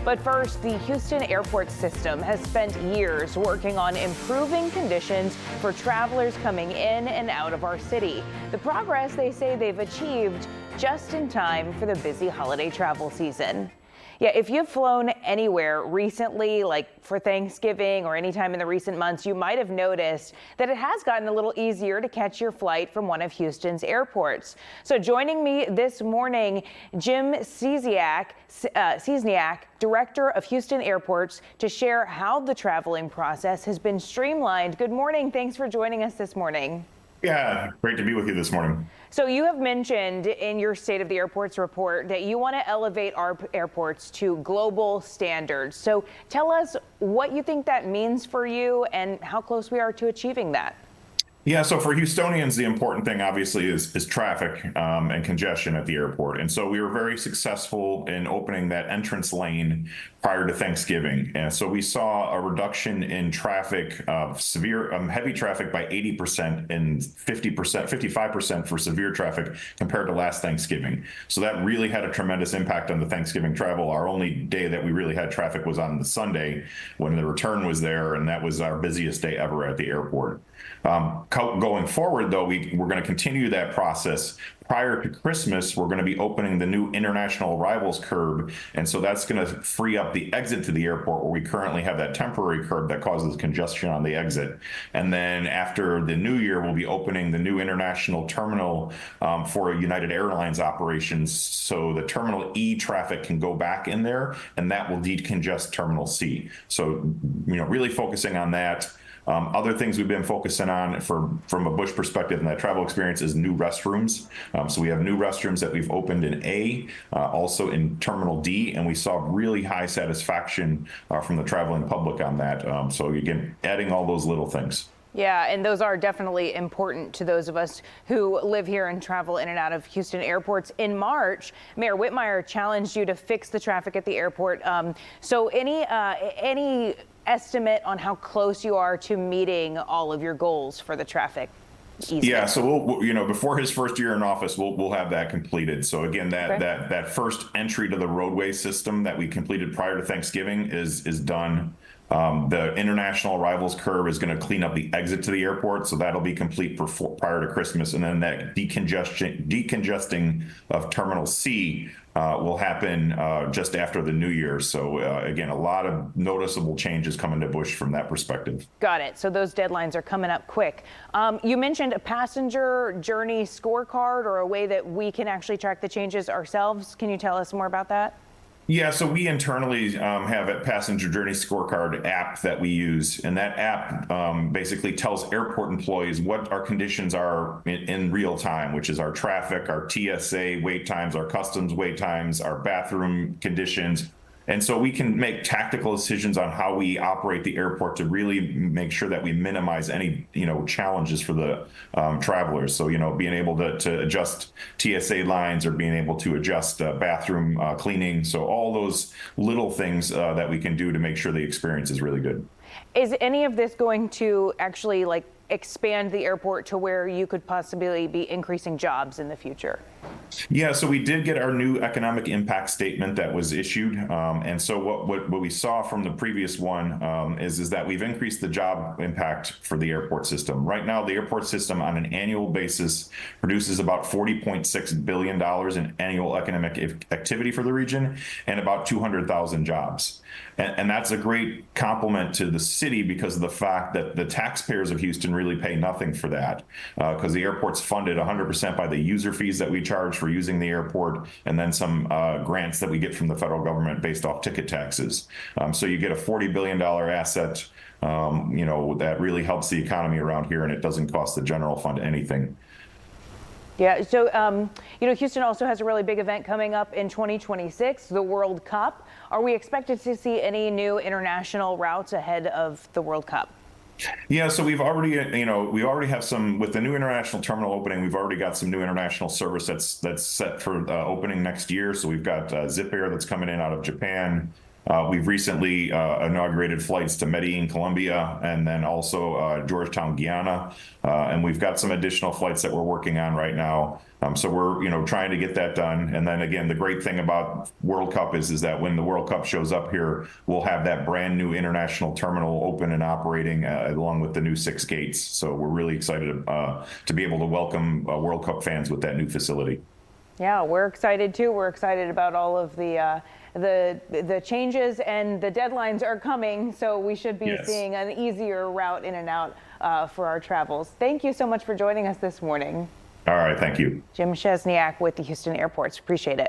But first, the Houston airport system has spent years working on improving conditions for travelers coming in and out of our city. The progress they say they've achieved just in time for the busy holiday travel season. Yeah, if you've flown anywhere recently, like for Thanksgiving or any time in the recent months, you might have noticed that it has gotten a little easier to catch your flight from one of Houston's airports. So joining me this morning, Jim Ciesiak, Director of Houston Airports, to share how the traveling process has been streamlined. Good morning. Thanks for joining us this morning. Yeah, great to be with you this morning. So you have mentioned in your State of the Airports report that you want to elevate our airports to global standards. So tell us what you think that means for you and how close we are to achieving that. Yeah, so for Houstonians, the important thing obviously is traffic and congestion at the airport. And so we were very successful in opening that entrance lane prior to Thanksgiving. And so we saw a reduction in traffic of severe, heavy traffic by 80% and 55% for severe traffic compared to last Thanksgiving. So that really had a tremendous impact on the Thanksgiving travel. Our only day that we really had traffic was on the Sunday when the return was there, and that was our busiest day ever at the airport. Going forward, though, we're going to continue that process. Prior to Christmas, we're going to be opening the new international arrivals curb, and so that's going to free up the exit to the airport where we currently have that temporary curb that causes congestion on the exit. And then after the new year, we'll be opening the new international terminal for United Airlines operations, so the Terminal E traffic can go back in there, and that will decongest Terminal C. So, really focusing on that. Other things we've been focusing on from a Bush perspective in that travel experience is new restrooms. So we have new restrooms that we've opened in A, also in Terminal D, and we saw really high satisfaction from the traveling public on that. So again, adding all those little things. Yeah, and those are definitely important to those of us who live here and travel in and out of Houston airports. In March, Mayor Whitmire challenged you to fix the traffic at the airport. So any estimate on how close you are to meeting all of your goals for the traffic easement? Yeah, so we'll before his first year in office, we'll have that completed. So again, that first entry to the roadway system that we completed prior to Thanksgiving is done. The international arrivals curb is going to clean up the exit to the airport, so that'll be complete prior to Christmas, and then that decongesting of Terminal C will happen just after the new year. So again, a lot of noticeable changes coming to Bush from that perspective. Got it. So those deadlines are coming up quick. You mentioned a passenger journey scorecard, or a way that we can actually track the changes ourselves. Can you tell us more about that? Yeah, so we internally have a passenger journey scorecard app that we use, and that app basically tells airport employees what our conditions are in real time, which is our traffic, our TSA wait times, our customs wait times, our bathroom conditions. And so we can make tactical decisions on how we operate the airport to really make sure that we minimize any, challenges for the travelers. So, being able to adjust TSA lines, or being able to adjust bathroom cleaning. So all those little things that we can do to make sure the experience is really good. Is any of this going to actually expand the airport to where you could possibly be increasing jobs in the future? Yeah, so we did get our new economic impact statement that was issued. And so what we saw from the previous one is that we've increased the job impact for the airport system. Right now, the airport system on an annual basis produces about $40.6 billion in annual economic activity for the region, and about 200,000 jobs. And that's a great compliment to the city because of the fact that the taxpayers of Houston really pay nothing for that, because the airport's funded 100% by the user fees that we charge for using the airport, and then some grants that we get from the federal government based off ticket taxes. So you get a $40 billion asset, that really helps the economy around here, and it doesn't cost the general fund anything. Yeah, so, Houston also has a really big event coming up in 2026, the World Cup. Are we expected to see any new international routes ahead of the World Cup? Yeah, so we've already, we already have some with the new international terminal opening. We've already got some new international service that's set for opening next year. So we've got Zip Air that's coming in out of Japan. We've recently inaugurated flights to Medellin, Colombia, and then also Georgetown, Guyana, and we've got some additional flights that we're working on right now. So we're, trying to get that done. And then again, the great thing about World Cup is that when the World Cup shows up here, we'll have that brand new international terminal open and operating along with the new 6 gates. So we're really excited to be able to welcome World Cup fans with that new facility. Yeah, we're excited too. We're excited about all of the changes, and the deadlines are coming, so we should be seeing an easier route in and out for our travels. Thank you so much for joining us this morning. All right, thank you. Jim Chesniak with the Houston Airports. Appreciate it.